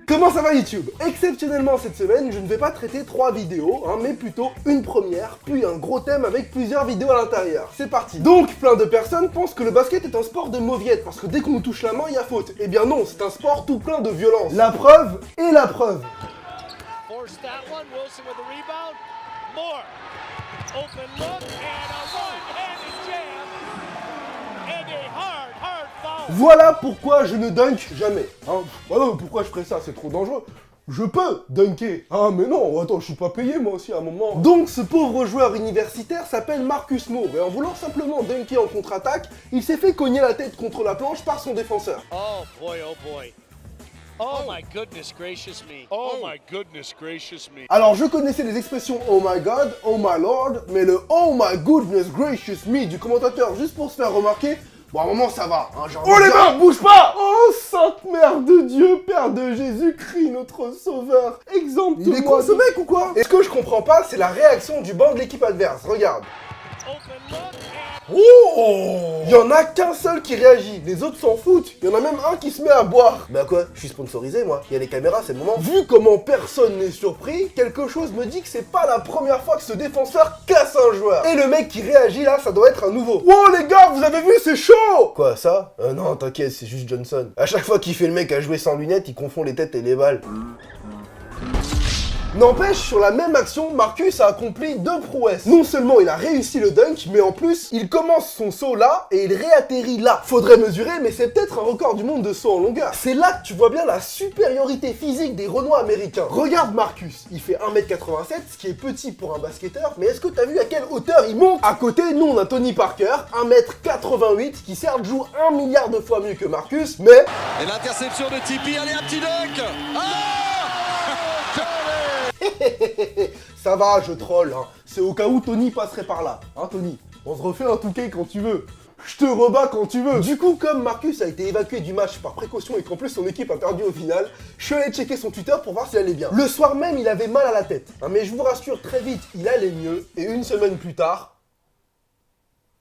Comment ça va YouTube? Exceptionnellement cette semaine, je ne vais pas traiter 3 vidéos, mais plutôt une première, puis un gros thème avec plusieurs vidéos à l'intérieur. C'est parti. Donc, plein de personnes pensent que le basket est un sport de mauviette, parce que dès qu'on nous touche la main, il y a faute. Eh bien non, c'est un sport tout plein de violence. La preuve est la preuve. Force that one, Wilson with the rebound. Moore. Open look and a one-handed jam. And a hard foul. Voilà pourquoi je ne dunk jamais. Bah non, pourquoi je ferais ça? C'est trop dangereux. Je peux dunker. Ah mais non, attends, je suis pas payé moi aussi à un moment. Donc ce pauvre joueur universitaire s'appelle Marcus Moore et en voulant simplement dunker en contre-attaque, il s'est fait cogner la tête contre la planche par son défenseur. Oh boy, oh boy. Oh my goodness gracious me. Oh my goodness gracious me. Alors je connaissais les expressions oh my god, oh my lord, mais le oh my goodness gracious me du commentateur juste pour se faire remarquer, bon à un moment ça va, genre... Oh les mains, bouge pas! Oh sainte mère de Dieu, Père de Jésus-Christ, notre sauveur, exempte-moi. Il est con ce mec ou quoi? Et ce que je comprends pas, c'est la réaction du banc de l'équipe adverse, regarde. Open look and... Oh! Il y en a qu'un seul qui réagit, les autres s'en foutent. Il y en a même un qui se met à boire. Bah quoi? Je suis sponsorisé moi, il y a les caméras, c'est le moment. Vu comment personne n'est surpris, quelque chose me dit que c'est pas la première fois que ce défenseur casse un joueur. Et le mec qui réagit là, ça doit être un nouveau. Wow les gars, vous avez vu, c'est chaud! Quoi ça? Non t'inquiète, c'est juste Johnson. À chaque fois qu'il fait le mec à jouer sans lunettes, il confond les têtes et les balles. N'empêche, sur la même action, Marcus a accompli 2 prouesses. Non seulement il a réussi le dunk, mais en plus, il commence son saut là et il réatterrit là. Faudrait mesurer, mais c'est peut-être un record du monde de saut en longueur. C'est là que tu vois bien la supériorité physique des Renois américains. Regarde Marcus, il fait 1m87, ce qui est petit pour un basketteur, mais est-ce que t'as vu à quelle hauteur il monte? À côté, nous on a Tony Parker, 1m88, qui certes joue 1 milliard de fois mieux que Marcus, mais... Et l'interception de Tipeee, allez un petit dunk. Ça va, je troll, c'est au cas où Tony passerait par là, Tony. On se refait un touquet quand tu veux. Je te rebats quand tu veux. Du coup, comme Marcus a été évacué du match par précaution et qu'en plus son équipe a perdu au final, je suis allé checker son Twitter pour voir s'il allait bien. Le soir même, il avait mal à la tête. Mais je vous rassure, très vite, il allait mieux. Et une semaine plus tard...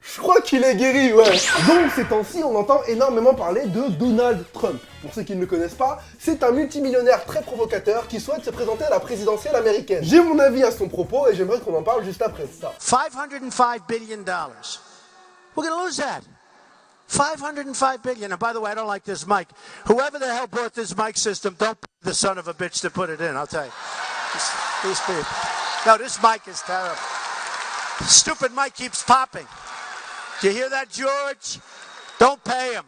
je crois qu'il est guéri, ouais. Donc ces temps-ci, on entend énormément parler de Donald Trump. Pour ceux qui ne le connaissent pas, c'est un multimillionnaire très provocateur qui souhaite se présenter à la présidentielle américaine. J'ai mon avis à son propos et j'aimerais qu'on en parle juste après ça. $505 billion. We're gonna lose that. $505 billion. And by the way, I don't like this mic. Whoever the hell brought this mic system, don't be the son of a bitch to put it in, I'll tell you. These people. No, this mic is terrible. Stupid mic keeps popping. Do you hear that, George? Don't pay him.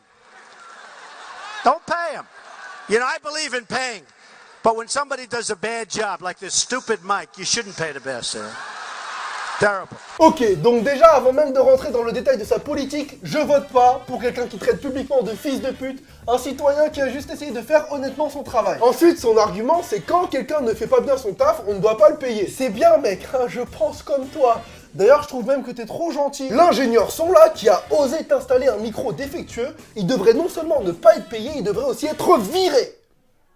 Don't pay him. You know, I believe in paying. But when somebody does a bad job, like this stupid mic, you shouldn't pay the best, sir. Terrible. Ok, donc déjà, avant même de rentrer dans le détail de sa politique, je vote pas pour quelqu'un qui traite publiquement de fils de pute un citoyen qui a juste essayé de faire honnêtement son travail. Ensuite, son argument, c'est quand quelqu'un ne fait pas bien son taf, on ne doit pas le payer. C'est bien, mec, je pense comme toi. D'ailleurs, je trouve même que t'es trop gentil. L'ingénieur son là, qui a osé t'installer un micro défectueux, il devrait non seulement ne pas être payé, il devrait aussi être viré.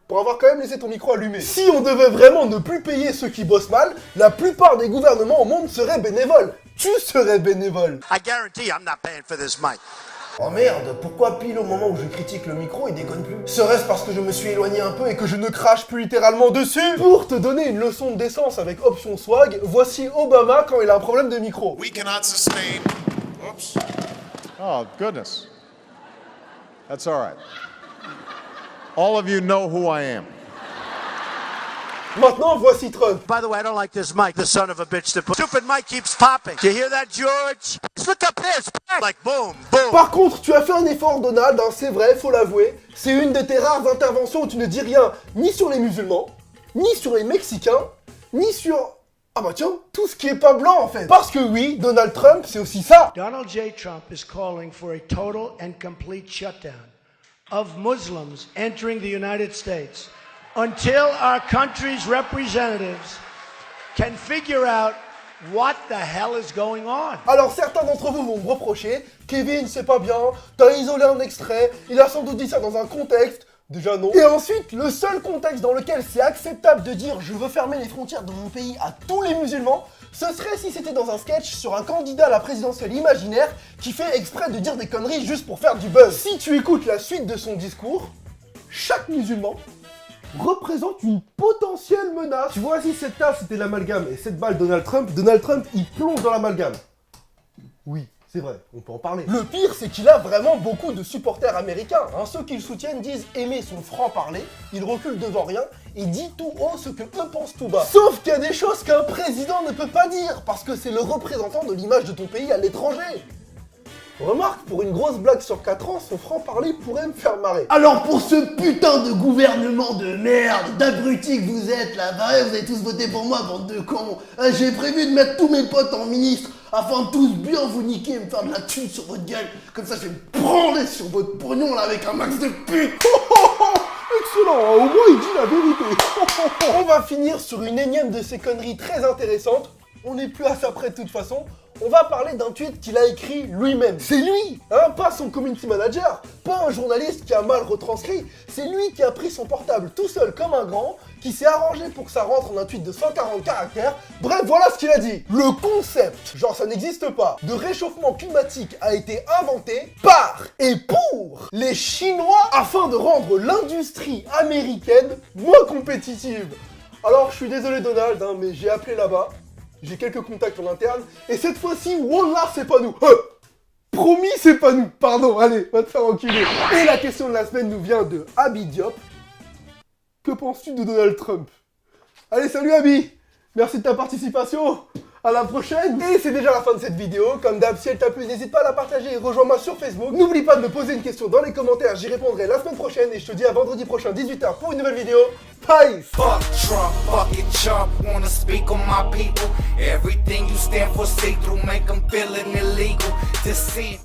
Pour avoir quand même laissé ton micro allumé. Si on devait vraiment ne plus payer ceux qui bossent mal, la plupart des gouvernements au monde seraient bénévoles. Tu serais bénévole. I guarantee I'm not paying for this mic. Oh merde, pourquoi pile au moment où je critique le micro, il déconne plus? Serait-ce parce que je me suis éloigné un peu et que je ne crache plus littéralement dessus? Pour te donner une leçon de décence avec option swag, voici Obama quand il a un problème de micro. We cannot sustain. Oops. Oh, goodness. That's all right. All of you know who I am. Maintenant, voici Trump. By the way, I don't like this mic, the son of a bitch to put. Stupid mic keeps popping. Do you hear that, George? Just look up this. Like boom, boom. Par contre, tu as fait un effort, Donald, c'est vrai, faut l'avouer. C'est une de tes rares interventions où tu ne dis rien, ni sur les musulmans, ni sur les Mexicains, ni sur... ah bah tiens, tout ce qui est pas blanc en fait. Parce que oui, Donald Trump, c'est aussi ça. Donald J. Trump is calling for a total and complete shutdown of Muslims entering the United States until our country's representatives can figure out what the hell is going on. Alors certains d'entre vous vont me reprocher, Kevin c'est pas bien, t'as isolé un extrait, il a sans doute dit ça dans un contexte. Déjà non. Et ensuite, le seul contexte dans lequel c'est acceptable de dire je veux fermer les frontières de mon pays à tous les musulmans, ce serait si c'était dans un sketch sur un candidat à la présidentielle imaginaire qui fait exprès de dire des conneries juste pour faire du buzz. Si tu écoutes la suite de son discours, chaque musulman représente une potentielle menace. Tu vois, si cette tasse c'était l'amalgame et cette balle Donald Trump, il plonge dans l'amalgame. Oui. C'est vrai, on peut en parler. Le pire, c'est qu'il a vraiment beaucoup de supporters américains. Hein. Ceux qui le soutiennent disent aimer son franc-parler, il recule devant rien et dit tout haut ce que eux pensent tout bas. Sauf qu'il y a des choses qu'un président ne peut pas dire, parce que c'est le représentant de l'image de ton pays à l'étranger. Remarque, pour une grosse blague sur 4 ans, son franc-parler pourrait me faire marrer. Alors pour ce putain de gouvernement de merde, d'abrutis que vous êtes là, vous avez tous voté pour moi, bande de cons. J'ai prévu de mettre tous mes potes en ministre, afin de tous bien vous niquer et me faire de la thune sur votre gueule. Comme ça je vais me branler sur votre pognon là avec un max de pute. Excellent, au moins il dit la vérité. On va finir sur une énième de ces conneries très intéressantes. On n'est plus à ça près de toute façon. On va parler d'un tweet qu'il a écrit lui-même. C'est lui, hein, pas son community manager, pas un journaliste qui a mal retranscrit. C'est lui qui a pris son portable tout seul comme un grand, qui s'est arrangé pour que ça rentre en un tweet de 140 caractères. Bref, voilà ce qu'il a dit. Le concept, genre ça n'existe pas, de réchauffement climatique a été inventé par et pour les Chinois afin de rendre l'industrie américaine moins compétitive. Alors je suis désolé Donald, hein, mais j'ai appelé là-bas. J'ai quelques contacts en interne, et cette fois-ci, wallah, c'est pas nous. Promis, c'est pas nous. Pardon, allez, va te faire enculer. Et la question de la semaine nous vient de Abby Diop. Que penses-tu de Donald Trump? Allez, salut Abby. Merci de ta participation. À la prochaine. Et c'est déjà la fin de cette vidéo. Comme d'hab, si elle t'a plu, n'hésite pas à la partager et rejoins-moi sur Facebook. N'oublie pas de me poser une question dans les commentaires, j'y répondrai la semaine prochaine. Et je te dis à vendredi prochain, 18h, pour une nouvelle vidéo. Peace. Fuck Trump, fuck it, Trump. Wanna speak on my people. Everything you stand for, see through, make them feeling illegal. To see.